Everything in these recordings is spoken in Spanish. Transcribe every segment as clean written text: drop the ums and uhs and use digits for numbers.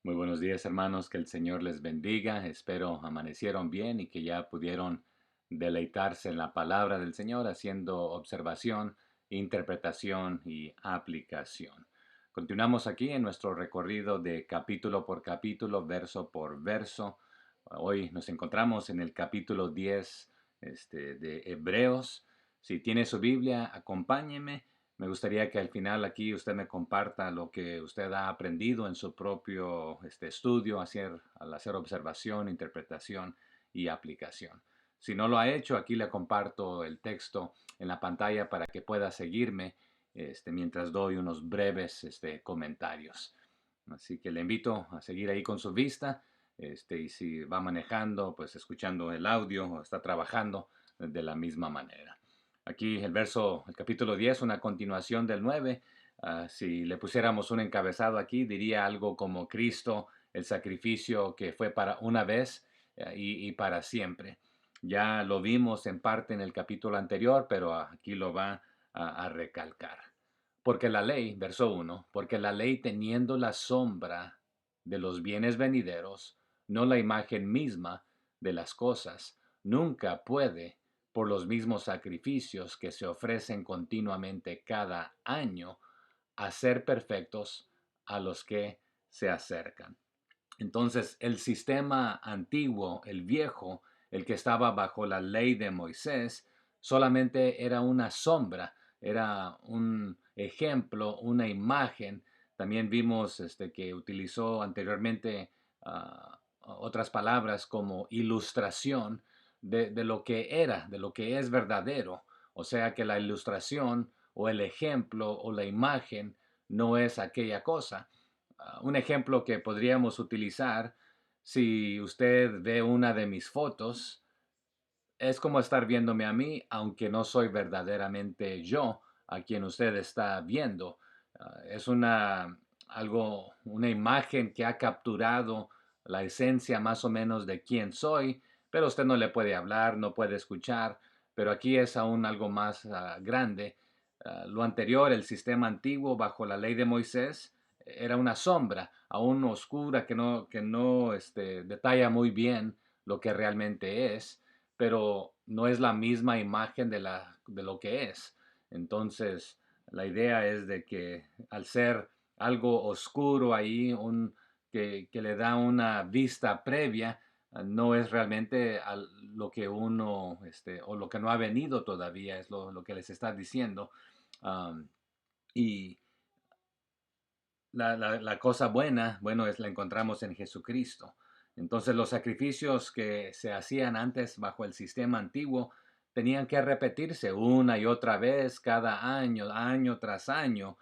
Muy buenos días, hermanos, que el Señor les bendiga. Espero amanecieron bien y que ya pudieron deleitarse en la palabra del Señor haciendo observación, interpretación y aplicación. Continuamos aquí en nuestro recorrido de capítulo por capítulo, verso por verso. Hoy nos encontramos en el capítulo 10 de Hebreos. Si tiene su Biblia, acompáñeme. Me gustaría que al final aquí usted me comparta lo que usted ha aprendido en su propio estudio, al hacer observación, interpretación y aplicación. Si no lo ha hecho, aquí le comparto el texto en la pantalla para que pueda seguirme mientras doy unos breves comentarios. Así que le invito a seguir ahí con su vista, y si va manejando, pues escuchando el audio o está trabajando de la misma manera. Aquí el capítulo 10, una continuación del 9. Si le pusiéramos un encabezado aquí, diría algo como Cristo, el sacrificio que fue para una vez y para siempre. Ya lo vimos en parte en el capítulo anterior, pero aquí lo va a recalcar. Porque la ley, verso 1, porque la ley teniendo la sombra de los bienes venideros, no la imagen misma de las cosas, nunca puede, por los mismos sacrificios que se ofrecen continuamente cada año, hacer perfectos a los que se acercan. Entonces, el sistema antiguo, el viejo, el que estaba bajo la ley de Moisés, solamente era una sombra, era un ejemplo, una imagen. También vimos que utilizó anteriormente otras palabras como ilustración de lo que era, de lo que es verdadero. O sea que la ilustración o el ejemplo o la imagen no es aquella cosa. Un ejemplo que podríamos utilizar, si usted ve una de mis fotos, es como estar viéndome a mí, aunque no soy verdaderamente yo a quien usted está viendo. Es una imagen que ha capturado la esencia más o menos de quién soy, pero usted no le puede hablar, no puede escuchar, pero aquí es aún algo más grande. Lo anterior, el sistema antiguo bajo la ley de Moisés, era una sombra, aún oscura, que no detalla muy bien lo que realmente es, pero no es la misma imagen de lo que es. Entonces, la idea es de que al ser algo oscuro ahí, que le da una vista previa, no es realmente lo que uno, o lo que no ha venido todavía, es lo que les está diciendo. Um, y la cosa buena, bueno, la encontramos en Jesucristo. Entonces los sacrificios que se hacían antes bajo el sistema antiguo tenían que repetirse una y otra vez cada año, año tras año,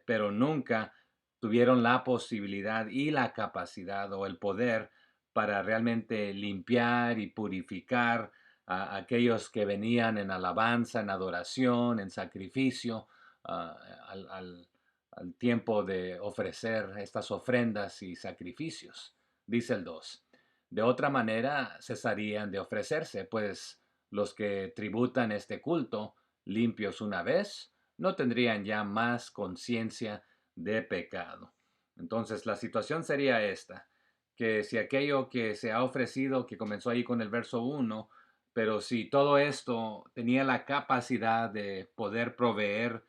pero nunca tuvieron la posibilidad y la capacidad o el poder para realmente limpiar y purificar a aquellos que venían en alabanza, en adoración, en sacrificio, ah, al tiempo de ofrecer estas ofrendas y sacrificios. Dice el 2. De otra manera cesarían de ofrecerse, pues los que tributan este culto, limpios una vez, no tendrían ya más conciencia de pecado. Entonces la situación sería esta, que si aquello que se ha ofrecido, que comenzó ahí con el verso 1, pero si todo esto tenía la capacidad de poder proveer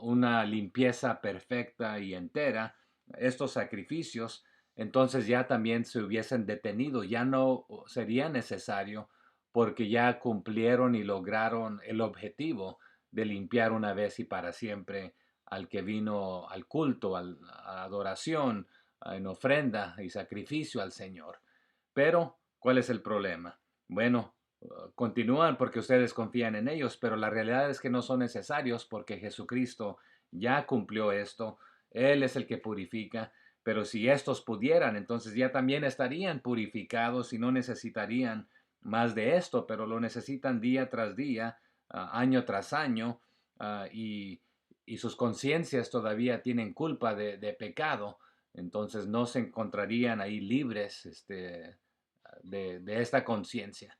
una limpieza perfecta y entera, estos sacrificios, entonces ya también se hubiesen detenido, ya no sería necesario porque ya cumplieron y lograron el objetivo de limpiar una vez y para siempre al que vino al culto, a la adoración, en ofrenda y sacrificio al Señor. Pero, ¿cuál es el problema? Bueno, continúan porque ustedes confían en ellos, pero la realidad es que no son necesarios porque Jesucristo ya cumplió esto. Él es el que purifica, pero si estos pudieran, entonces ya también estarían purificados y no necesitarían más de esto, pero lo necesitan día tras día, año tras año, ah, y, y sus conciencias todavía tienen culpa de pecado, entonces no se encontrarían ahí libres de esta conciencia.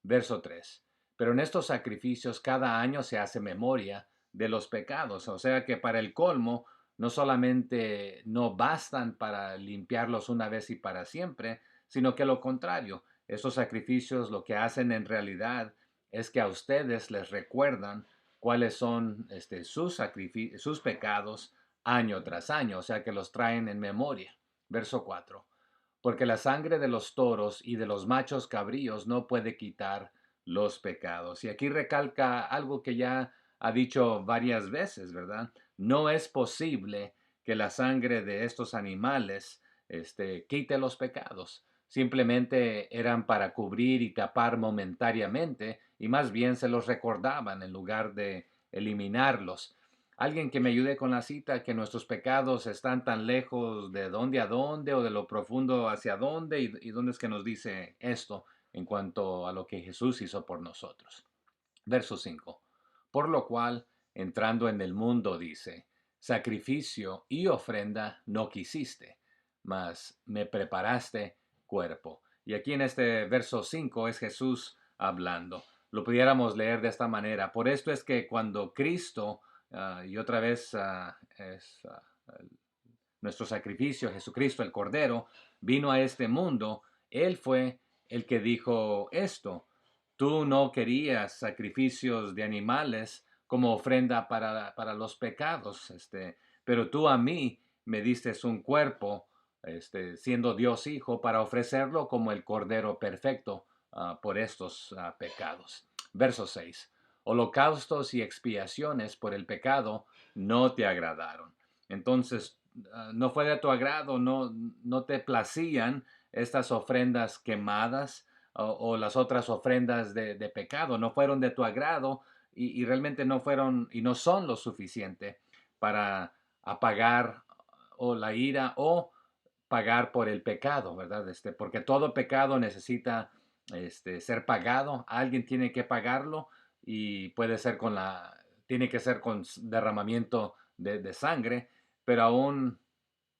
Verso 3. Pero en estos sacrificios cada año se hace memoria de los pecados, o sea que para el colmo no solamente no bastan para limpiarlos una vez y para siempre, sino que lo contrario, esos sacrificios lo que hacen en realidad es que a ustedes les recuerdan cuáles son sus pecados año tras año, o sea que los traen en memoria. Verso 4. Porque la sangre de los toros y de los machos cabríos no puede quitar los pecados. Y aquí recalca algo que ya ha dicho varias veces, ¿verdad? No es posible que la sangre de estos animales quite los pecados. Simplemente eran para cubrir y tapar momentáneamente y más bien se los recordaban en lugar de eliminarlos. Alguien que me ayude con la cita, que nuestros pecados están tan lejos de dónde a dónde o de lo profundo hacia dónde y dónde es que nos dice esto en cuanto a lo que Jesús hizo por nosotros. Verso 5. Por lo cual, entrando en el mundo, dice, sacrificio y ofrenda no quisiste, mas me preparaste cuerpo. Y aquí en este verso 5 es Jesús hablando. Lo pudiéramos leer de esta manera. Por esto es que cuando Cristo, y otra vez nuestro sacrificio, Jesucristo el Cordero, vino a este mundo, Él fue el que dijo esto. Tú no querías sacrificios de animales como ofrenda para los pecados, pero tú a mí me diste un cuerpo, siendo Dios Hijo, para ofrecerlo como el Cordero perfecto por estos pecados. Verso 6. Holocaustos y expiaciones por el pecado no te agradaron. Entonces, no fue de tu agrado, no te placían estas ofrendas quemadas o las otras ofrendas de pecado, no fueron de tu agrado y realmente no fueron y no son lo suficiente para apagar o la ira o pagar por el pecado, ¿verdad? Porque todo pecado necesita ser pagado, alguien tiene que pagarlo y puede ser tiene que ser con derramamiento de sangre, pero aún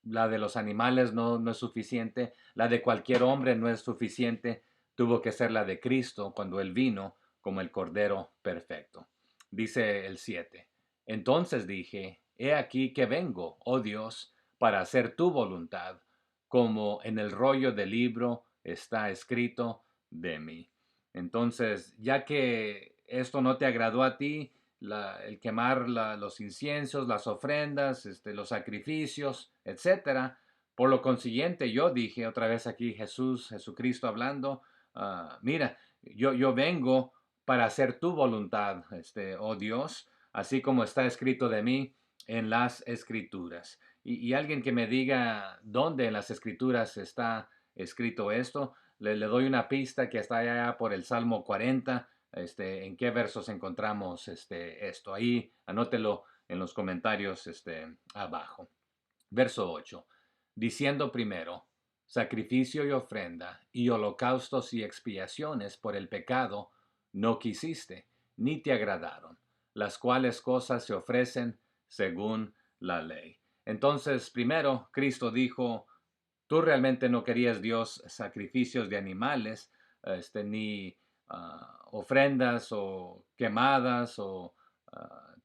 la de los animales no es suficiente, la de cualquier hombre no es suficiente, tuvo que ser la de Cristo cuando Él vino como el Cordero perfecto. Dice el 7. Entonces dije, he aquí que vengo, oh Dios, para hacer tu voluntad, como en el rollo del libro está escrito de mí. Entonces, ya que esto no te agradó a ti, el quemar los inciensos, las ofrendas, los sacrificios, etcétera. Por lo consiguiente, yo dije otra vez aquí Jesucristo hablando, mira, yo vengo para hacer tu voluntad, oh Dios, así como está escrito de mí en las escrituras. Y alguien que me diga dónde en las escrituras está escrito esto, le doy una pista que está allá por el Salmo 40, en qué versos encontramos esto. Ahí anótelo en los comentarios abajo. Verso 8. Diciendo primero, sacrificio y ofrenda y holocaustos y expiaciones por el pecado no quisiste, ni te agradaron, las cuales cosas se ofrecen según la ley. Entonces, primero, Cristo dijo, tú realmente no querías, Dios, sacrificios de animales, ni ofrendas o quemadas o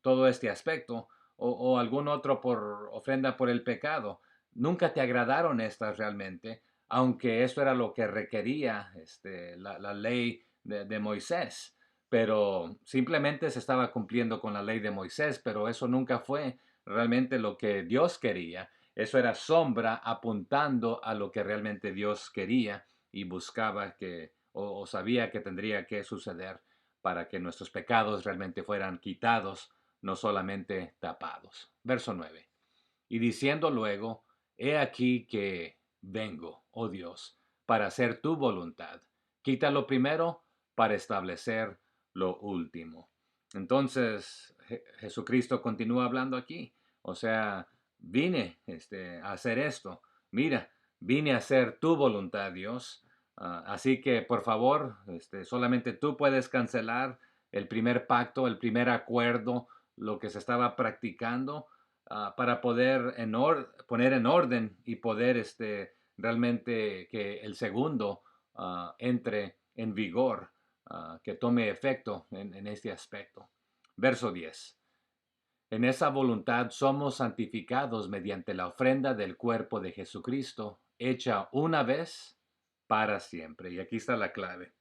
todo este aspecto, o algún otro por ofrenda por el pecado. Nunca te agradaron estas realmente, aunque eso era lo que requería la ley de Moisés. Pero simplemente se estaba cumpliendo con la ley de Moisés, pero eso nunca fue realmente lo que Dios quería. Eso era sombra apuntando a lo que realmente Dios quería y buscaba o sabía que tendría que suceder para que nuestros pecados realmente fueran quitados, no solamente tapados. Verso 9. Y diciendo luego, he aquí que vengo, oh Dios, para hacer tu voluntad. Quita lo primero para establecer lo último. Entonces, Jesucristo continúa hablando aquí. O sea, vine a hacer esto. Mira, vine a hacer tu voluntad, Dios. Así que, por favor, solamente tú puedes cancelar el primer pacto, el primer acuerdo, lo que se estaba practicando para poder poner en orden y poder realmente que el segundo entre en vigor, que tome efecto en este aspecto. Verso 10. En esa voluntad somos santificados mediante la ofrenda del cuerpo de Jesucristo, hecha una vez para siempre. Y aquí está la clave.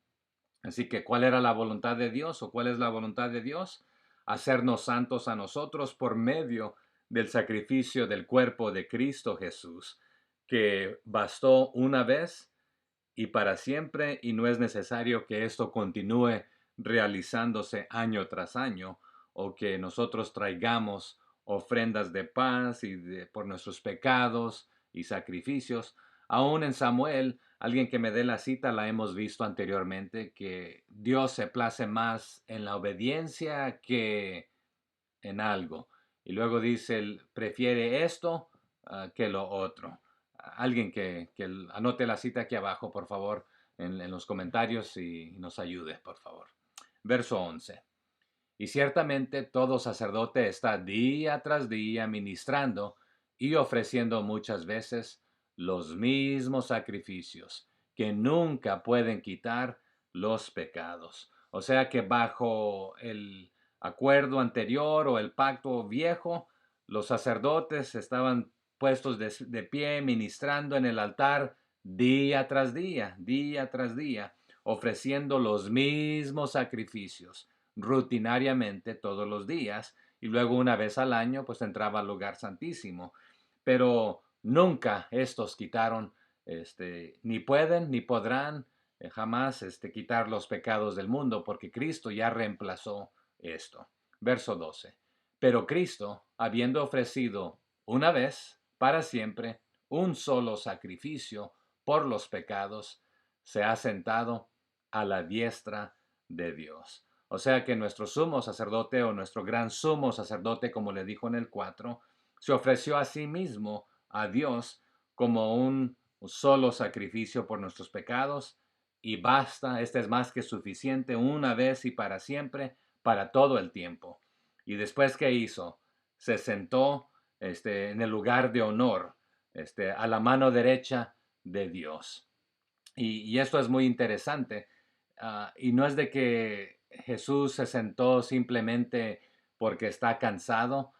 Así que, ¿cuál era la voluntad de Dios o cuál es la voluntad de Dios? Hacernos santos a nosotros por medio del sacrificio del cuerpo de Cristo Jesús, que bastó una vez y para siempre, y no es necesario que esto continúe realizándose año tras año, o que nosotros traigamos ofrendas de paz por nuestros pecados y sacrificios. Aún en Samuel, alguien que me dé la cita, la hemos visto anteriormente, que Dios se place más en la obediencia que en algo. Y luego dice, él prefiere esto que lo otro. Alguien que anote la cita aquí abajo, por favor, en los comentarios y nos ayude, por favor. Verso 11. Y ciertamente todo sacerdote está día tras día ministrando y ofreciendo muchas veces los mismos sacrificios que nunca pueden quitar los pecados. O sea que bajo el acuerdo anterior o el pacto viejo, los sacerdotes estaban puestos de pie ministrando en el altar día tras día, ofreciendo los mismos sacrificios rutinariamente todos los días y luego una vez al año pues entraba al lugar santísimo. Pero nunca estos quitaron, ni pueden ni podrán jamás quitar los pecados del mundo porque Cristo ya reemplazó esto. Verso 12. Pero Cristo, habiendo ofrecido una vez para siempre un solo sacrificio por los pecados, se ha sentado a la diestra de Dios. O sea que nuestro sumo sacerdote o nuestro gran sumo sacerdote, como le dijo en el 4, se ofreció a sí mismo a Dios como un solo sacrificio por nuestros pecados y basta, este es más que suficiente una vez y para siempre, para todo el tiempo. Y después, ¿qué hizo? Se sentó en el lugar de honor, a la mano derecha de Dios. Y esto es muy interesante. Y no es de que Jesús se sentó simplemente porque está cansado.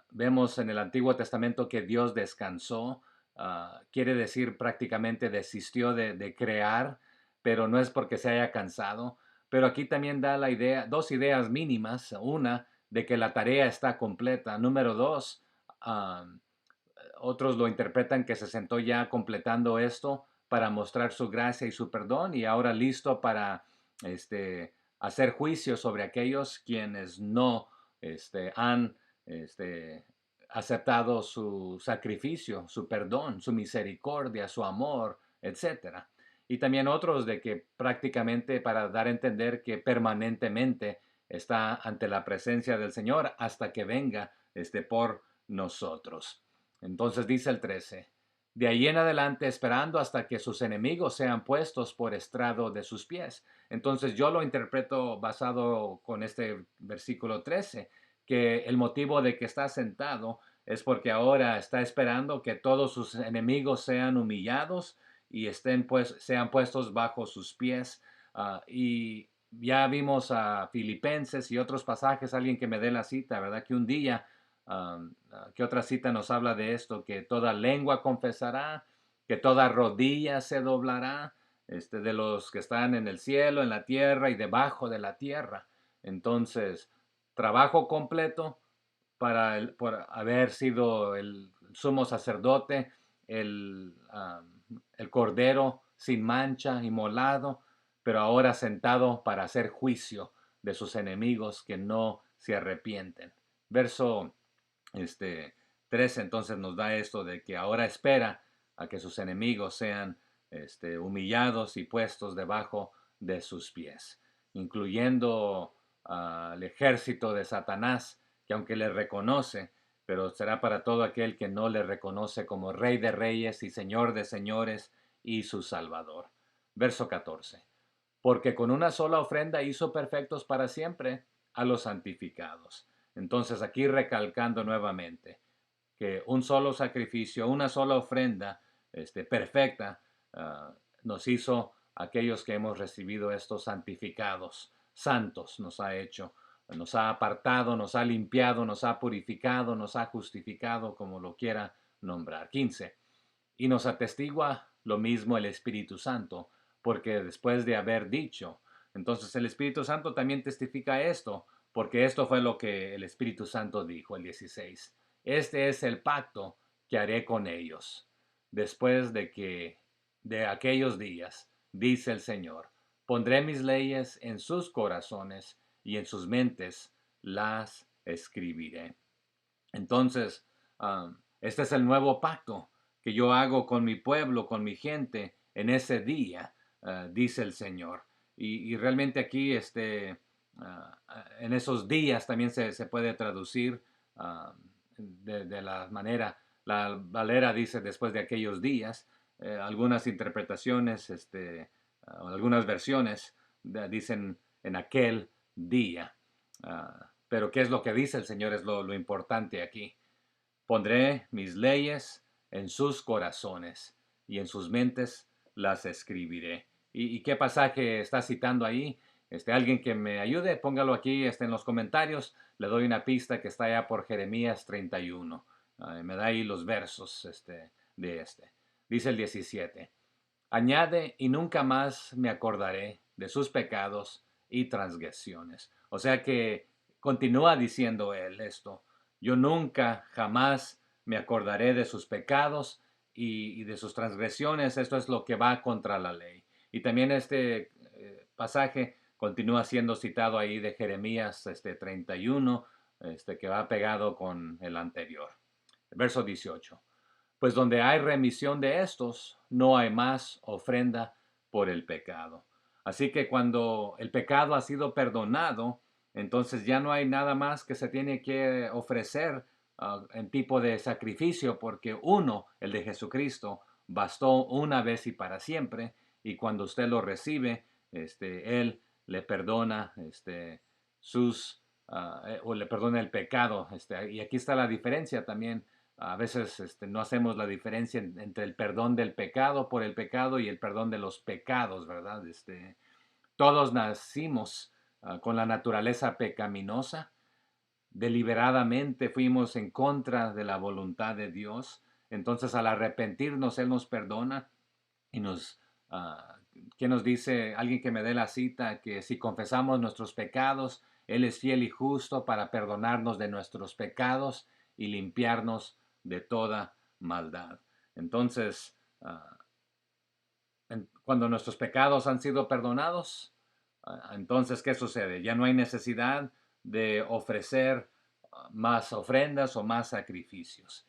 Vemos en el Antiguo Testamento que Dios descansó. Quiere decir prácticamente desistió de crear, pero no es porque se haya cansado. Pero aquí también da la idea, dos ideas mínimas. Una, de que la tarea está completa. Número dos, otros lo interpretan que se sentó ya completando esto para mostrar su gracia y su perdón y ahora listo para hacer juicio sobre aquellos quienes no han este, aceptado su sacrificio, su perdón, su misericordia, su amor, etcétera. Y también otros de que prácticamente para dar a entender que permanentemente está ante la presencia del Señor hasta que venga por nosotros. Entonces dice el 13, de ahí en adelante esperando hasta que sus enemigos sean puestos por estrado de sus pies. Entonces yo lo interpreto basado con este versículo 13, que el motivo de que está sentado es porque ahora está esperando que todos sus enemigos sean humillados y sean puestos bajo sus pies. Y ya vimos a Filipenses y otros pasajes, alguien que me dé la cita, ¿verdad? Que un día ¿qué otra cita nos habla de esto? Que toda lengua confesará, que toda rodilla se doblará, de los que están en el cielo, en la tierra y debajo de la tierra. Entonces, trabajo completo por haber sido el sumo sacerdote, el cordero sin mancha, inmolado, pero ahora sentado para hacer juicio de sus enemigos que no se arrepienten. Verso 13 entonces nos da esto de que ahora espera a que sus enemigos sean humillados y puestos debajo de sus pies, incluyendo al ejército de Satanás, que aunque le reconoce, pero será para todo aquel que no le reconoce como Rey de Reyes y Señor de Señores y su Salvador. Verso 14. Porque con una sola ofrenda hizo perfectos para siempre a los santificados. Entonces aquí recalcando nuevamente que un solo sacrificio, una sola ofrenda perfecta nos hizo aquellos que hemos recibido estos santificados, santos nos ha hecho nos ha apartado, nos ha limpiado, nos ha purificado, nos ha justificado, como lo quiera nombrar. 15. Y nos atestigua lo mismo el Espíritu Santo, porque después de haber dicho, entonces el Espíritu Santo también testifica esto, porque esto fue lo que el Espíritu Santo dijo, el 16. Este es el pacto que haré con ellos, después de aquellos días, dice el Señor, pondré mis leyes en sus corazones y en sus mentes las escribiré. Entonces, este es el nuevo pacto que yo hago con mi pueblo, con mi gente, en ese día, dice el Señor. Y realmente aquí, en esos días también se puede traducir de la manera, la Valera dice después de aquellos días, algunas interpretaciones, algunas versiones dicen en aquel día. Pero ¿qué es lo que dice el Señor? Es lo importante aquí. Pondré mis leyes en sus corazones y en sus mentes las escribiré. ¿Y qué pasaje está citando ahí? Alguien que me ayude, póngalo aquí en los comentarios. Le doy una pista que está allá por Jeremías 31. Me da ahí los versos de este. Dice el 17. Añade, y nunca más me acordaré de sus pecados y transgresiones. O sea que continúa diciendo él esto. Yo nunca, jamás me acordaré de sus pecados y de sus transgresiones. Esto es lo que va contra la ley. Y también este pasaje continúa siendo citado ahí de Jeremías 31, que va pegado con el anterior. Verso 18. Pues donde hay remisión de estos, no hay más ofrenda por el pecado. Así que cuando el pecado ha sido perdonado, entonces ya no hay nada más que se tiene que ofrecer en tipo de sacrificio, porque uno, el de Jesucristo, bastó una vez y para siempre, y cuando usted lo recibe, Él le perdona o le perdona el pecado. Y aquí está la diferencia también. A veces no hacemos la diferencia entre el perdón del pecado por el pecado y el perdón de los pecados, ¿verdad? Todos nacimos con la naturaleza pecaminosa. Deliberadamente fuimos en contra de la voluntad de Dios. Entonces al arrepentirnos, Él nos perdona y ¿qué nos dice? Alguien que me dé la cita, que si confesamos nuestros pecados, Él es fiel y justo para perdonarnos de nuestros pecados y limpiarnos de toda maldad. Entonces, cuando nuestros pecados han sido perdonados, entonces, ¿qué sucede? Ya no hay necesidad de ofrecer más ofrendas o más sacrificios.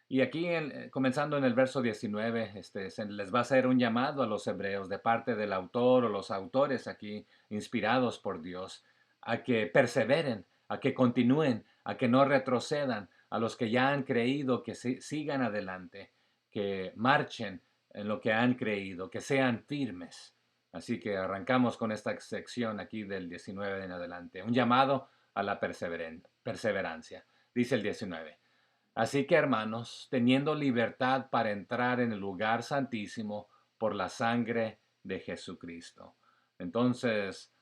Y aquí, comenzando en el verso 19, se les va a hacer un llamado a los hebreos de parte del autor o los autores aquí inspirados por Dios a que perseveren, a que continúen, a que no retrocedan, a los que ya han creído que sigan adelante, que marchen en lo que han creído, que sean firmes. Así que arrancamos con esta sección aquí del 19 en adelante. Un llamado a la perseverancia. Dice el 19. Así que, hermanos, teniendo libertad para entrar en el lugar santísimo por la sangre de Jesucristo. Entonces,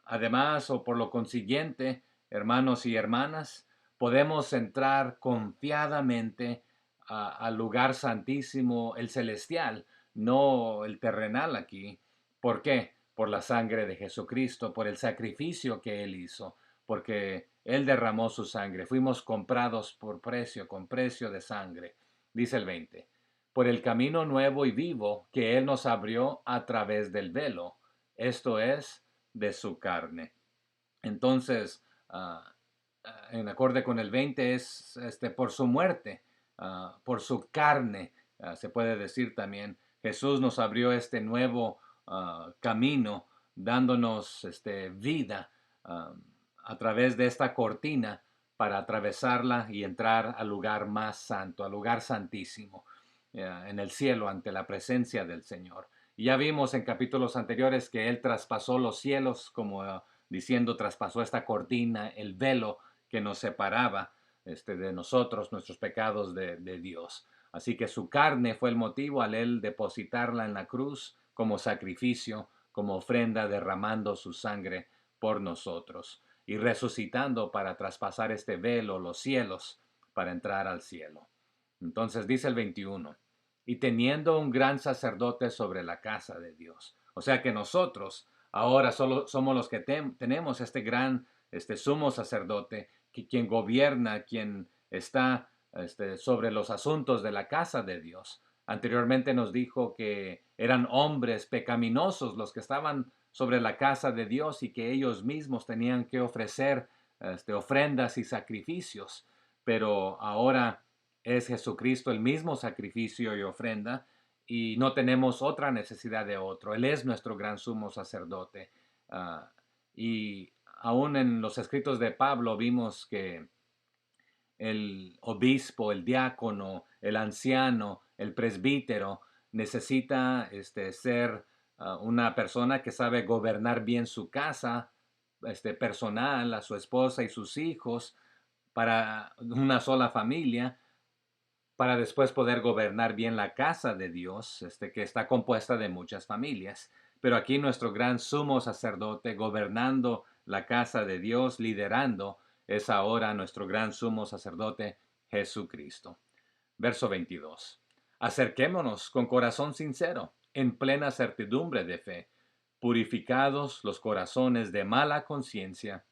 además o por lo consiguiente, hermanos y hermanas, podemos entrar confiadamente al lugar santísimo, el celestial, no el terrenal aquí. ¿Por qué? Por la sangre de Jesucristo, por el sacrificio que Él hizo, porque Él derramó su sangre. Fuimos comprados por precio, con precio de sangre. Dice el 20. Por el camino nuevo y vivo que Él nos abrió a través del velo, esto es, de su carne. Entonces, en acorde con el 20 es por su muerte, por su carne, se puede decir también. Jesús nos abrió este nuevo camino, dándonos vida a través de esta cortina para atravesarla y entrar al lugar más santo, al lugar santísimo, en el cielo ante la presencia del Señor. Y ya vimos en capítulos anteriores que Él traspasó los cielos, como diciendo, traspasó esta cortina, el velo que nos separaba de nosotros, nuestros pecados de Dios. Así que su carne fue el motivo al Él depositarla en la cruz como sacrificio, como ofrenda, derramando su sangre por nosotros. y resucitando para traspasar este velo, los cielos, para entrar al cielo. Entonces dice el 21, y teniendo un gran sacerdote sobre la casa de Dios. O sea que nosotros ahora solo somos los que tenemos este gran, este sumo sacerdote, quien gobierna, quien está sobre los asuntos de la casa de Dios. Anteriormente nos dijo que eran hombres pecaminosos los que estaban sobre la casa de Dios y que ellos mismos tenían que ofrecer ofrendas y sacrificios. Pero ahora es Jesucristo el mismo sacrificio y ofrenda y no tenemos otra necesidad de otro. Él es nuestro gran sumo sacerdote. Y aún en los escritos de Pablo vimos que el obispo, el diácono, el anciano, el presbítero necesita ser una persona que sabe gobernar bien su casa personal, a su esposa y sus hijos, para una sola familia, para después poder gobernar bien la casa de Dios, que está compuesta de muchas familias. Pero aquí nuestro gran sumo sacerdote gobernando la casa de Dios, liderando, es ahora nuestro gran sumo sacerdote Jesucristo. Verso 22. Acerquémonos con corazón sincero, en plena certidumbre de fe, purificados los corazones de mala conciencia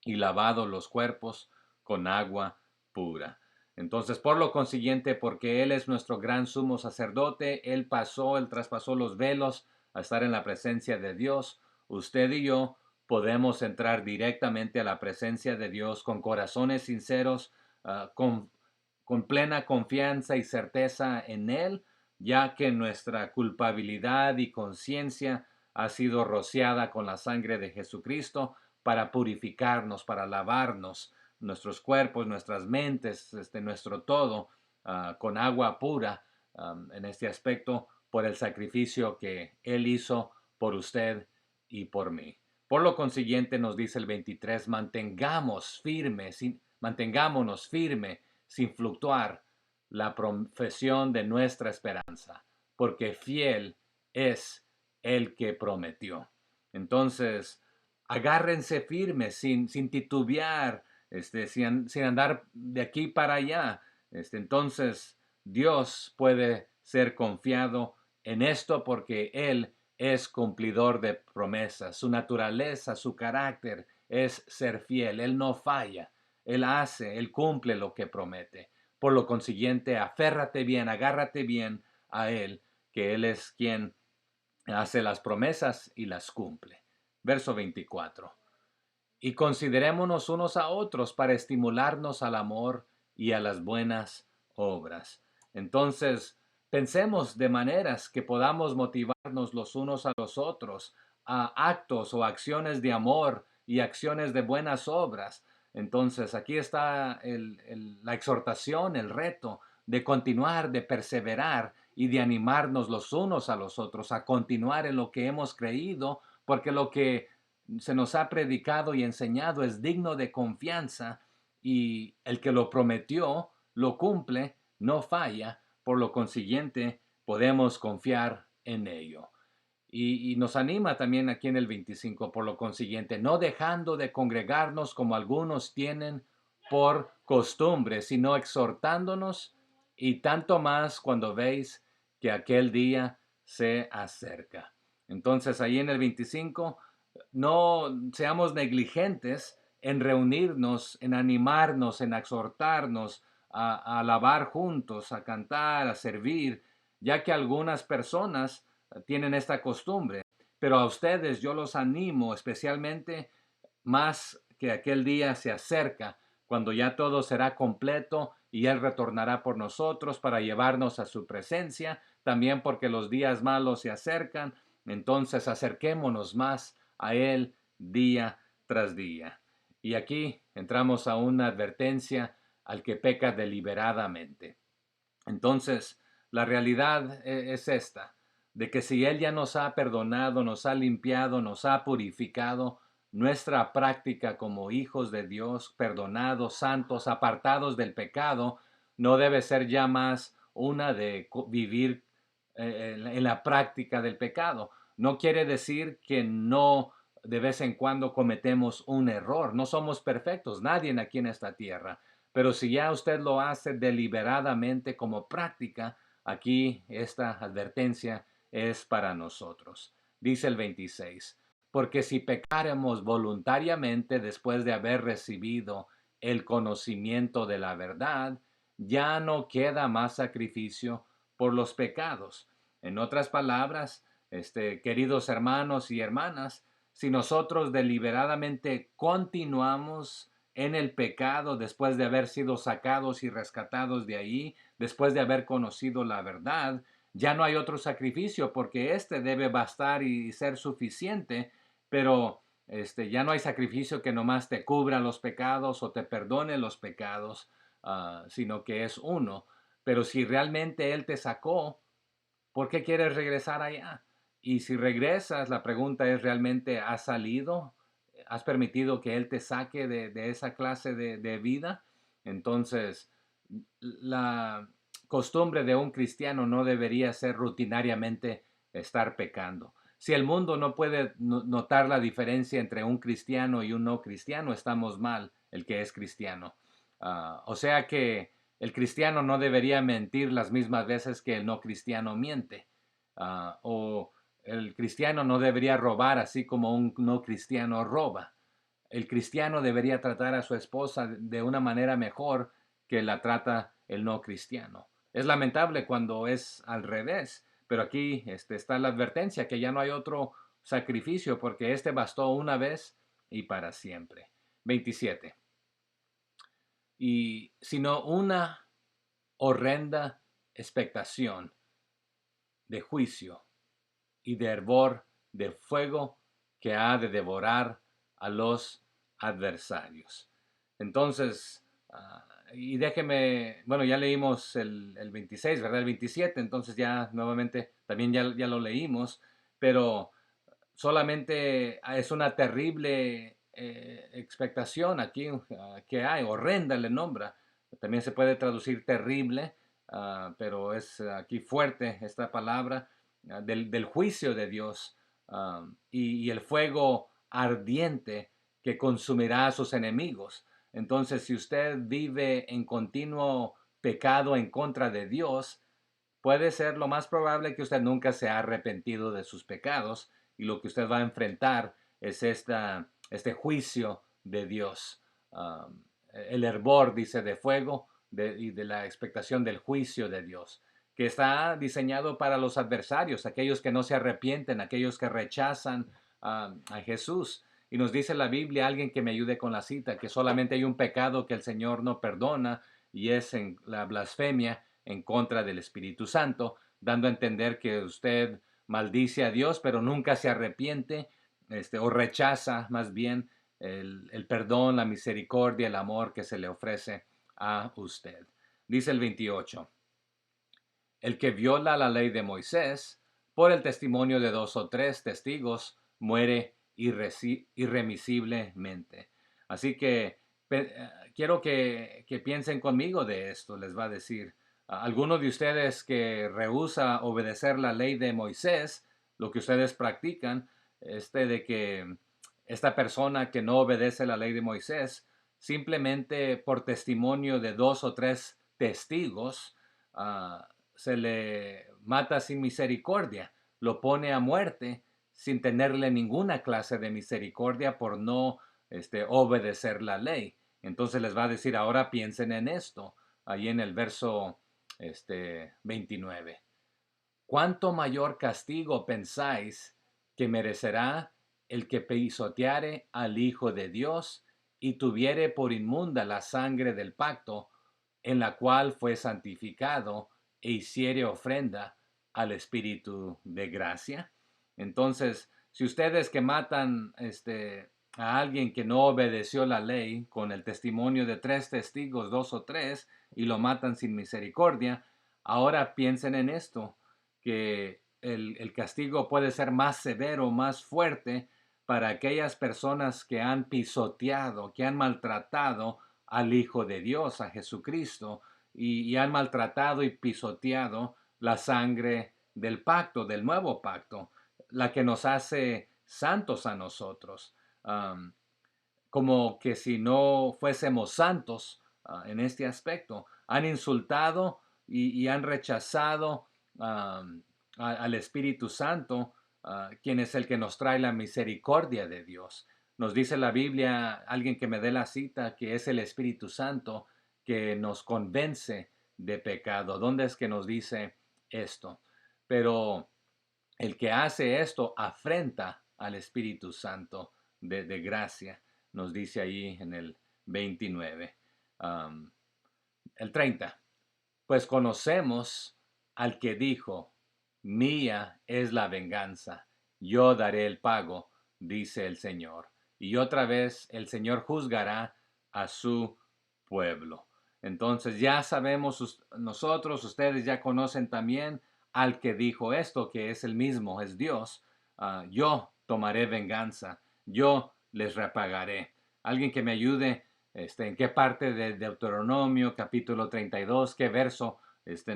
y lavados los cuerpos con agua pura. Entonces, por lo consiguiente, porque Él es nuestro gran sumo sacerdote, Él traspasó los velos a estar en la presencia de Dios. Usted y yo podemos entrar directamente a la presencia de Dios con corazones sinceros, con plena confianza y certeza en Él, ya que nuestra culpabilidad y conciencia ha sido rociada con la sangre de Jesucristo para purificarnos, para lavarnos nuestros cuerpos, nuestras mentes, nuestro todo, con agua pura en este aspecto por el sacrificio que Él hizo por usted y por mí. Por lo consiguiente, nos dice el 23, mantengámonos firme sin fluctuar la profesión de nuestra esperanza, porque fiel es el que prometió. Entonces, agárrense firmes sin titubear, sin andar de aquí para allá. Entonces, Dios puede ser confiado en esto porque Él es cumplidor de promesas. Su naturaleza, su carácter es ser fiel. Él no falla. Él cumple lo que promete. Por lo consiguiente, aférrate bien, agárrate bien a Él, que Él es quien hace las promesas y las cumple. Verso 24. Y considerémonos unos a otros para estimularnos al amor y a las buenas obras. Entonces, pensemos de maneras que podamos motivarnos los unos a los otros a actos o acciones de amor y acciones de buenas obras. Entonces, aquí está la exhortación, el reto de continuar, de perseverar y de animarnos los unos a los otros a continuar en lo que hemos creído, porque lo que se nos ha predicado y enseñado es digno de confianza y el que lo prometió lo cumple, no falla, por lo consiguiente podemos confiar en ello. Y nos anima también aquí en el 25, por lo consiguiente, no dejando de congregarnos como algunos tienen por costumbre, sino exhortándonos y tanto más cuando veis que aquel día se acerca. Entonces ahí en el 25 no seamos negligentes en reunirnos, en animarnos, en exhortarnos, a alabar juntos, a cantar, a servir, ya que algunas personas tienen esta costumbre. Pero a ustedes yo los animo especialmente más que aquel día se acerca, cuando ya todo será completo y Él retornará por nosotros para llevarnos a su presencia, también porque los días malos se acercan. Entonces acerquémonos más a Él día tras día. Y aquí entramos a una advertencia al que peca deliberadamente. Entonces, la realidad es esta, de que si Él ya nos ha perdonado, nos ha limpiado, nos ha purificado, nuestra práctica como hijos de Dios, perdonados, santos, apartados del pecado, no debe ser ya más una de vivir en la práctica del pecado. No quiere decir que no de vez en cuando cometemos un error. No somos perfectos, nadie aquí en esta tierra. Pero si ya usted lo hace deliberadamente como práctica, aquí esta advertencia es para nosotros. Dice el 26, porque si pecáremos voluntariamente después de haber recibido el conocimiento de la verdad, ya no queda más sacrificio por los pecados. En otras palabras, queridos hermanos y hermanas, si nosotros deliberadamente continuamos en el pecado después de haber sido sacados y rescatados de ahí, después de haber conocido la verdad, ya no hay otro sacrificio porque este debe bastar y ser suficiente, pero ya no hay sacrificio que nomás te cubra los pecados o te perdone los pecados, sino que es uno. Pero si realmente Él te sacó, ¿por qué quieres regresar allá? Y si regresas, la pregunta es, ¿realmente has salido? ¿Has permitido que Él te saque de esa clase de vida? Entonces, la costumbre de un cristiano no debería ser rutinariamente estar pecando. Si el mundo no puede notar la diferencia entre un cristiano y un no cristiano, estamos mal, el que es cristiano. O sea que el cristiano no debería mentir las mismas veces que el no cristiano miente. O el cristiano no debería robar así como un no cristiano roba. El cristiano debería tratar a su esposa de una manera mejor que la trata el no cristiano. Es lamentable cuando es al revés, pero aquí está la advertencia que ya no hay otro sacrificio porque este bastó una vez y para siempre. 27. Y sino una horrenda expectación de juicio y de hervor de fuego que ha de devorar a los adversarios. Entonces, y déjeme, bueno, ya leímos el 26, ¿verdad? El 27, entonces ya nuevamente también ya lo leímos, pero solamente es una terrible expectación aquí que hay, horrenda le nombra. También se puede traducir terrible, pero es aquí fuerte esta palabra del juicio de Dios y el fuego ardiente que consumirá a sus enemigos. Entonces, si usted vive en continuo pecado en contra de Dios, puede ser lo más probable que usted nunca se ha arrepentido de sus pecados y lo que usted va a enfrentar es este juicio de Dios. El hervor, dice, de fuego y de la expectación del juicio de Dios, que está diseñado para los adversarios, aquellos que no se arrepienten, aquellos que rechazan a Jesús. Y nos dice la Biblia, alguien que me ayude con la cita, que solamente hay un pecado que el Señor no perdona y es en la blasfemia en contra del Espíritu Santo, dando a entender que usted maldice a Dios, pero nunca se arrepiente, o rechaza más bien el perdón, la misericordia, el amor que se le ofrece a usted. Dice el 28, el que viola la ley de Moisés, por el testimonio de 2 o 3 testigos, muere irremisiblemente. Así que quiero que piensen conmigo de esto, les va a decir. Algunos de ustedes que rehúsa obedecer la ley de Moisés, lo que ustedes practican, de que esta persona que no obedece la ley de Moisés, simplemente por testimonio de 2 o 3 testigos, se le mata sin misericordia, lo pone a muerte sin tenerle ninguna clase de misericordia por no obedecer la ley. Entonces les va a decir, ahora piensen en esto, ahí en el verso 29. ¿Cuánto mayor castigo pensáis que merecerá el que pisoteare al Hijo de Dios y tuviere por inmunda la sangre del pacto, en la cual fue santificado e hiciere ofrenda al Espíritu de gracia? Entonces, si ustedes que matan a alguien que no obedeció la ley con el testimonio de 3 testigos, 2 o 3, y lo matan sin misericordia, ahora piensen en esto, que el castigo puede ser más severo, más fuerte para aquellas personas que han pisoteado, que han maltratado al Hijo de Dios, a Jesucristo, y han maltratado y pisoteado la sangre del pacto, del nuevo pacto, la que nos hace santos a nosotros. Am, Como que si no fuésemos santos en este aspecto. Han insultado y han rechazado al Espíritu Santo, quien es el que nos trae la misericordia de Dios. Nos dice la Biblia, alguien que me dé la cita, que es el Espíritu Santo que nos convence de pecado. ¿Dónde es que nos dice esto? Pero el que hace esto afrenta al Espíritu Santo de gracia, nos dice ahí en el 29. Um, el 30. Pues conocemos al que dijo, mía es la venganza, yo daré el pago, dice el Señor. Y otra vez el Señor juzgará a su pueblo. Entonces ya sabemos nosotros, ustedes ya conocen también al que dijo esto, que es el mismo, es Dios. Yo tomaré venganza, yo les repagaré. Alguien que me ayude, en qué parte de Deuteronomio capítulo 32, qué verso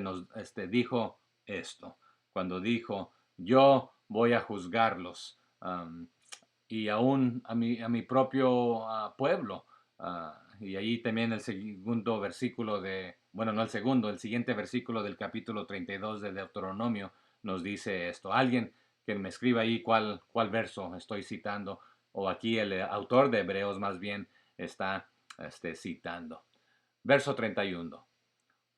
nos dijo esto, cuando dijo, yo voy a juzgarlos, y aún a mi propio pueblo. Y ahí también el segundo versículo bueno, no el segundo, el siguiente versículo del capítulo 32 de Deuteronomio nos dice esto. Alguien que me escriba ahí cuál verso estoy citando, o aquí el autor de Hebreos más bien está citando. Verso 31.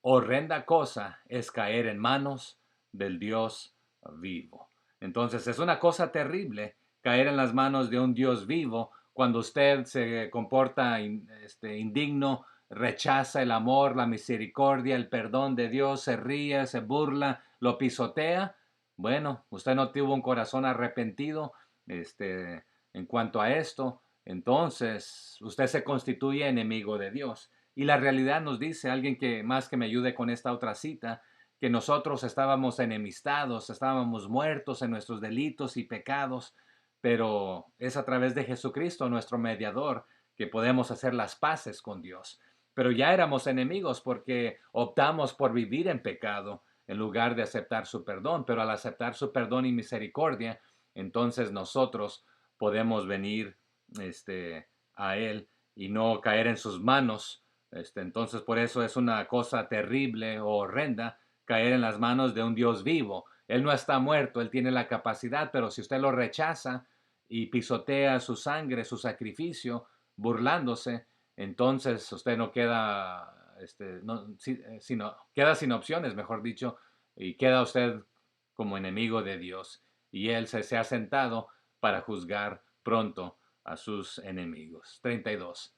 Horrenda cosa es caer en manos del Dios vivo. Entonces es una cosa terrible caer en las manos de un Dios vivo cuando usted se comporta indigno, rechaza el amor, la misericordia, el perdón de Dios, se ríe, se burla, lo pisotea. Bueno, usted no tuvo un corazón arrepentido en cuanto a esto, entonces usted se constituye enemigo de Dios. Y la realidad nos dice, alguien que más que me ayude con esta otra cita, que nosotros estábamos enemistados, estábamos muertos en nuestros delitos y pecados, pero es a través de Jesucristo, nuestro mediador, que podemos hacer las paces con Dios. Pero ya éramos enemigos porque optamos por vivir en pecado en lugar de aceptar su perdón, pero al aceptar su perdón y misericordia, entonces nosotros podemos venir a Él y no caer en sus manos. Entonces por eso es una cosa terrible o horrenda caer en las manos de un Dios vivo. Él no está muerto, Él tiene la capacidad, pero si usted lo rechaza y pisotea su sangre, su sacrificio, burlándose, entonces usted no queda, queda sin opciones, mejor dicho, y queda usted como enemigo de Dios. Y Él se ha sentado para juzgar pronto a sus enemigos. 32.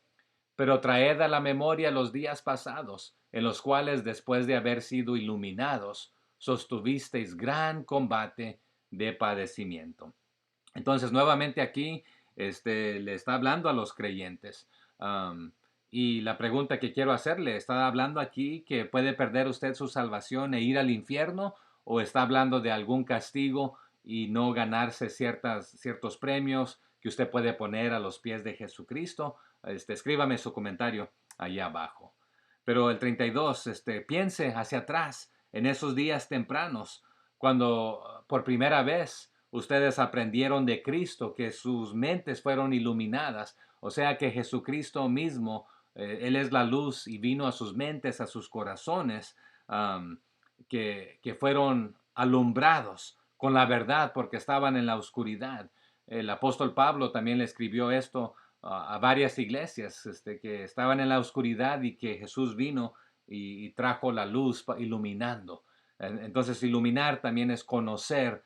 Pero traed a la memoria los días pasados, en los cuales después de haber sido iluminados, sostuvisteis gran combate de padecimiento. Entonces, nuevamente aquí le está hablando a los creyentes. Um, y la pregunta que quiero hacerle, ¿está hablando aquí que puede perder usted su salvación e ir al infierno? ¿O está hablando de algún castigo y no ganarse ciertos premios que usted puede poner a los pies de Jesucristo? Escríbame su comentario allá abajo. Pero el 32, piense hacia atrás en esos días tempranos, cuando por primera vez ustedes aprendieron de Cristo, que sus mentes fueron iluminadas, o sea que Jesucristo mismo, Él es la luz y vino a sus mentes, a sus corazones, que fueron alumbrados con la verdad porque estaban en la oscuridad. El apóstol Pablo también le escribió esto a varias iglesias que estaban en la oscuridad y que Jesús vino y trajo la luz iluminando. Entonces, iluminar también es conocer,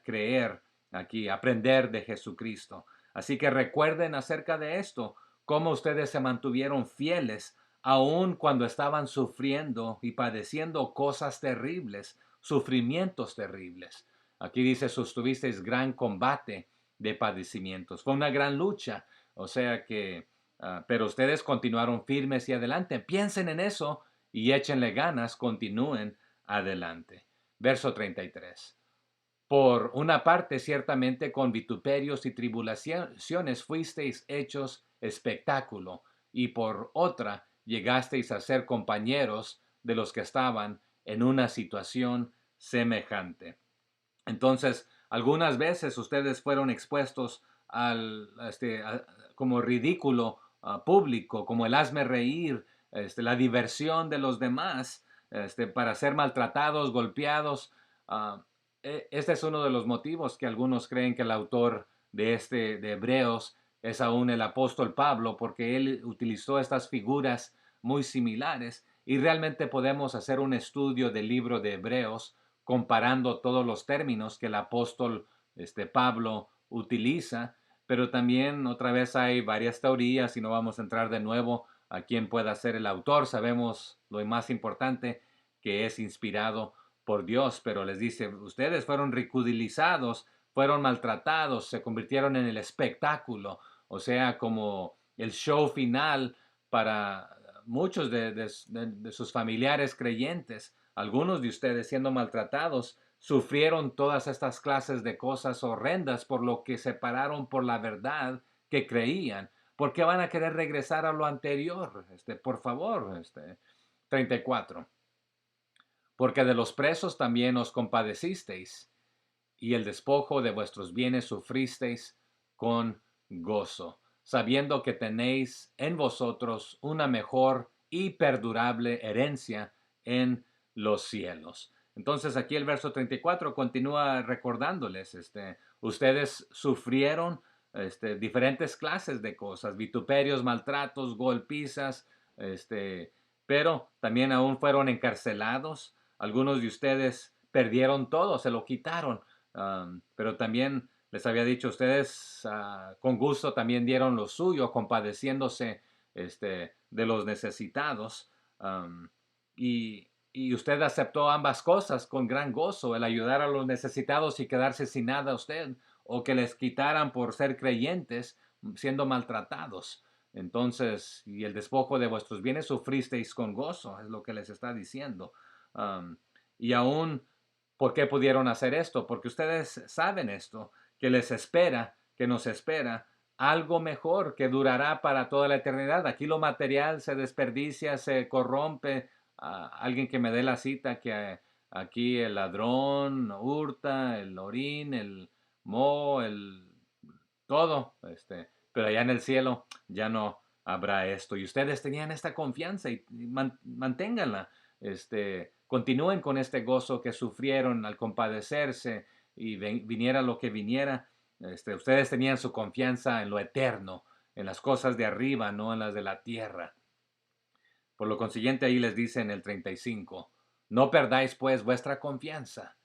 creer aquí, aprender de Jesucristo. Así que recuerden acerca de esto, cómo ustedes se mantuvieron fieles aun cuando estaban sufriendo y padeciendo cosas terribles, sufrimientos terribles. Aquí dice, sostuvisteis gran combate de padecimientos. Fue una gran lucha, o sea que, pero ustedes continuaron firmes y adelante. Piensen en eso y échenle ganas, continúen adelante. Verso 33. Por una parte, ciertamente con vituperios y tribulaciones fuisteis hechos espectáculo, y por otra llegasteis a ser compañeros de los que estaban en una situación semejante. Entonces, Algunas veces ustedes fueron expuestos como ridículo público, como el hazme reír, la diversión de los demás, para ser maltratados, golpeados. ah, este es uno de los motivos que algunos creen que el autor de Hebreos es aún el apóstol Pablo, porque él utilizó estas figuras muy similares y realmente podemos hacer un estudio del libro de Hebreos comparando todos los términos que el apóstol Pablo utiliza, pero también otra vez hay varias teorías y no vamos a entrar de nuevo a quién pueda ser el autor. Sabemos lo más importante, que es inspirado por Dios, pero les dice, ustedes fueron ridiculizados, fueron maltratados, se convirtieron en el espectáculo, o sea, como el show final para muchos de sus familiares creyentes. Algunos de ustedes, siendo maltratados, sufrieron todas estas clases de cosas horrendas por lo que se pararon por la verdad que creían. ¿Por qué van a querer regresar a lo anterior? Por favor, 34. Porque de los presos también os compadecisteis, y el despojo de vuestros bienes sufristeis con gozo, sabiendo que tenéis en vosotros una mejor y perdurable herencia en los cielos. Entonces aquí el verso 34 continúa recordándoles, ustedes sufrieron diferentes clases de cosas, vituperios, maltratos, golpizas, pero también aún fueron encarcelados. Algunos de ustedes perdieron todo, se lo quitaron. Pero también les había dicho, ustedes con gusto también dieron lo suyo, compadeciéndose de los necesitados. Y usted aceptó ambas cosas con gran gozo, el ayudar a los necesitados y quedarse sin nada usted, o que les quitaran por ser creyentes, siendo maltratados. Entonces, y el despojo de vuestros bienes sufristeis con gozo, es lo que les está diciendo. Y aún, ¿por qué pudieron hacer esto? Porque ustedes saben esto, que les espera, que nos espera algo mejor que durará para toda la eternidad. Aquí lo material se desperdicia, se corrompe. Alguien que me dé la cita que aquí el ladrón hurta, el orín, el moho, el todo, pero allá en el cielo ya no habrá esto. Y ustedes tenían esta confianza y manténganla. Continúen con este gozo que sufrieron al compadecerse y viniera lo que viniera. Ustedes tenían su confianza en lo eterno, en las cosas de arriba, no en las de la tierra. Por lo consiguiente, ahí les dice en el 35, no perdáis pues vuestra confianza.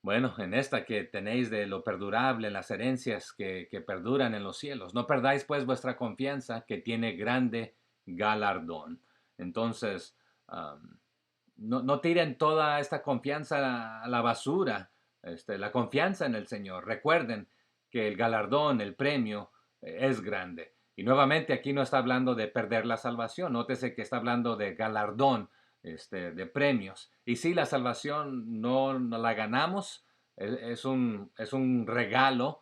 Bueno, en esta que tenéis de lo perdurable, las herencias que perduran en los cielos. No perdáis pues vuestra confianza, que tiene grande galardón. Entonces, no tiren toda esta confianza a la basura, la confianza en el Señor. Recuerden que el galardón, el premio, es grande. Y nuevamente aquí no está hablando de perder la salvación. Nótese que está hablando de galardón, de premios. Y si la salvación no la ganamos, es un regalo,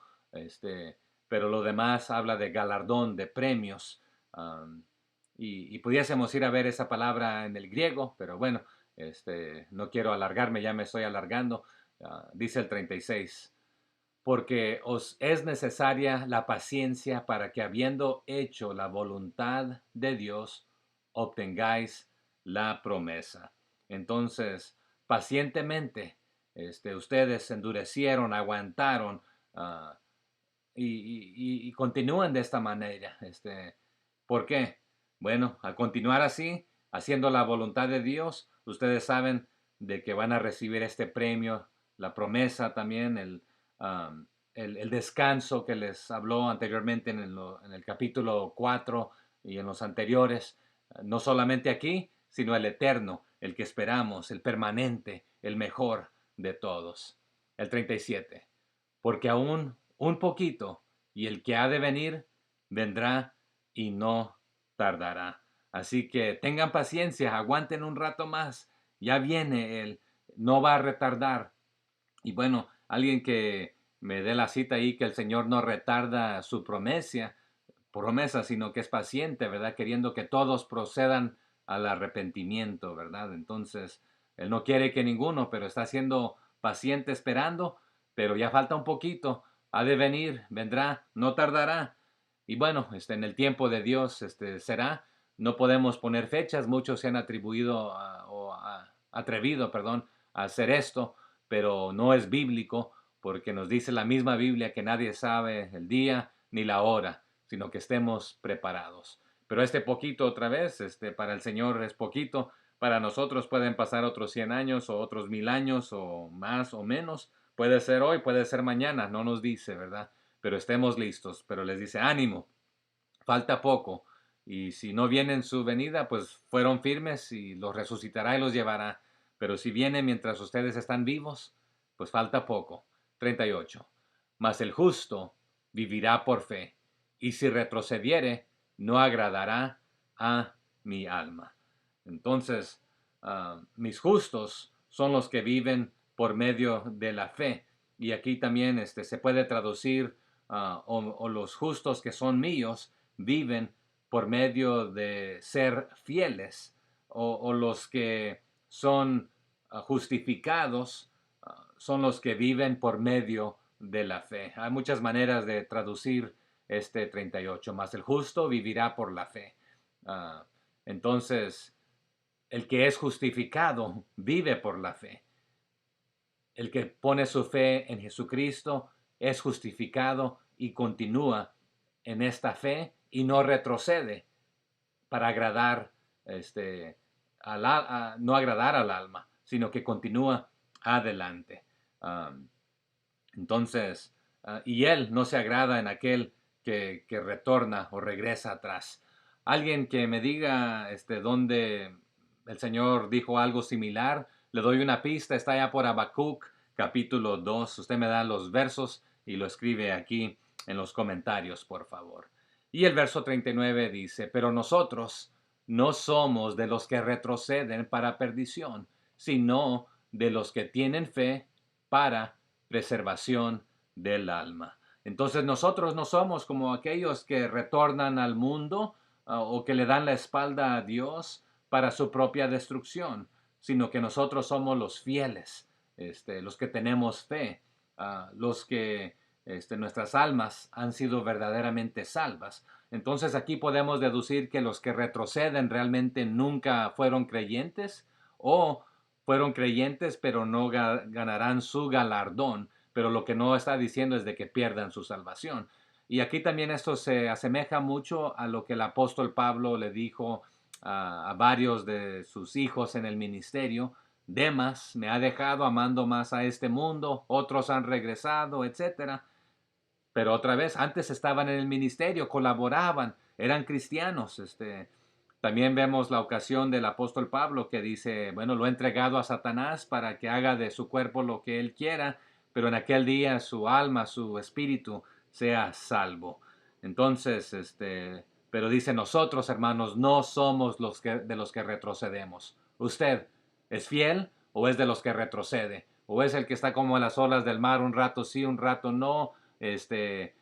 pero lo demás habla de galardón, de premios. Um, y pudiésemos ir a ver esa palabra en el griego, pero bueno, no quiero alargarme, ya me estoy alargando. Dice el 36, porque os es necesaria la paciencia para que habiendo hecho la voluntad de Dios, obtengáis la promesa. Entonces, pacientemente, ustedes se endurecieron, aguantaron, uh, y continúan de esta manera. ¿Por qué? Bueno, al continuar así, haciendo la voluntad de Dios, ustedes saben de que van a recibir este premio, la promesa también, el descanso que les habló anteriormente en el capítulo 4 y en los anteriores. No solamente aquí, sino el eterno, el que esperamos, el permanente, el mejor de todos. El 37. Porque aún un poquito, y el que ha de venir vendrá y no tardará. Así que tengan paciencia, aguanten un rato más, ya viene Él, no va a retardar. Y bueno, alguien que me dé la cita ahí, que el Señor no retarda su promesa, sino que es paciente, ¿verdad? Queriendo que todos procedan al arrepentimiento, ¿verdad? Entonces, Él no quiere que ninguno, pero está siendo paciente esperando pero ya falta un poquito, ha de venir, vendrá, no tardará. Y bueno, en el tiempo de Dios será. No podemos poner fechas, muchos se han atribuido atrevido, perdón, a hacer esto, pero no es bíblico porque nos dice la misma Biblia que nadie sabe el día ni la hora, sino que estemos preparados. Pero poquito otra vez, para el Señor es poquito, para nosotros pueden pasar otros 100 años o otros 1000 años o más o menos. Puede ser hoy, puede ser mañana, no nos dice, ¿verdad? Pero estemos listos. Pero les dice, ánimo, falta poco. Y si no viene en su venida, pues fueron firmes y los resucitará y los llevará. Pero si viene mientras ustedes están vivos, pues falta poco. 38. Mas el justo vivirá por fe, y si retrocediere, no agradará a mi alma. Entonces, mis justos son los que viven por medio de la fe. Y aquí también se puede traducir, o los justos que son míos viven por medio de ser fieles, o los que son justificados son los que viven por medio de la fe. Hay muchas maneras de traducir 38, más el justo vivirá por la fe. Entonces, el que es justificado vive por la fe. El que pone su fe en Jesucristo es justificado y continúa en esta fe y no retrocede para agradar, no agradar al alma, sino que continúa adelante. Entonces, y Él no se agrada en aquel que retorna o regresa atrás. Alguien que me diga dónde el Señor dijo algo similar, le doy una pista, está allá por Habacuc, capítulo 2. Usted me da los versos y lo escribe aquí en los comentarios, por favor. Y el verso 39 dice, pero nosotros no somos de los que retroceden para perdición, sino de los que tienen fe para preservación del alma. Entonces nosotros no somos como aquellos que retornan al mundo o que le dan la espalda a Dios para su propia destrucción, sino que nosotros somos los fieles, los que tenemos fe, los que nuestras almas han sido verdaderamente salvas. Entonces aquí podemos deducir que los que retroceden realmente nunca fueron creyentes, o fueron creyentes pero no ganarán su galardón. Pero lo que no está diciendo es de que pierdan su salvación. Y aquí también esto se asemeja mucho a lo que el apóstol Pablo le dijo a varios de sus hijos en el ministerio. Demas me ha dejado amando más a este mundo, otros han regresado, etcétera. Pero otra vez, antes estaban en el ministerio, colaboraban, eran cristianos. También vemos la ocasión del apóstol Pablo que dice, bueno, lo he entregado a Satanás para que haga de su cuerpo lo que él quiera, pero en aquel día su alma, su espíritu sea salvo. Entonces, pero dice, nosotros, hermanos, no somos de los que retrocedemos. ¿Usted es fiel o es de los que retrocede? ¿O es el que está como en las olas del mar, un rato sí, un rato no? De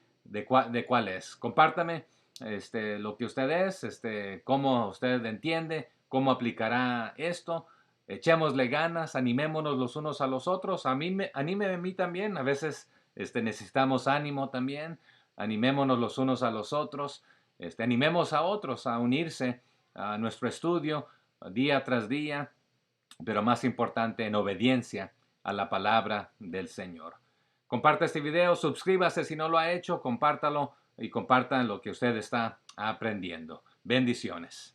cuál es? Compártame lo que usted es, cómo usted entiende, cómo aplicará esto. Echémosle ganas, animémonos los unos a los otros. Anímeme a mí también. A veces necesitamos ánimo también. Animémonos los unos a los otros. Animemos a otros a unirse a nuestro estudio día tras día, pero más importante, en obediencia a la palabra del Señor. Comparta este video, suscríbase si no lo ha hecho, compártalo y compartan lo que usted está aprendiendo. Bendiciones.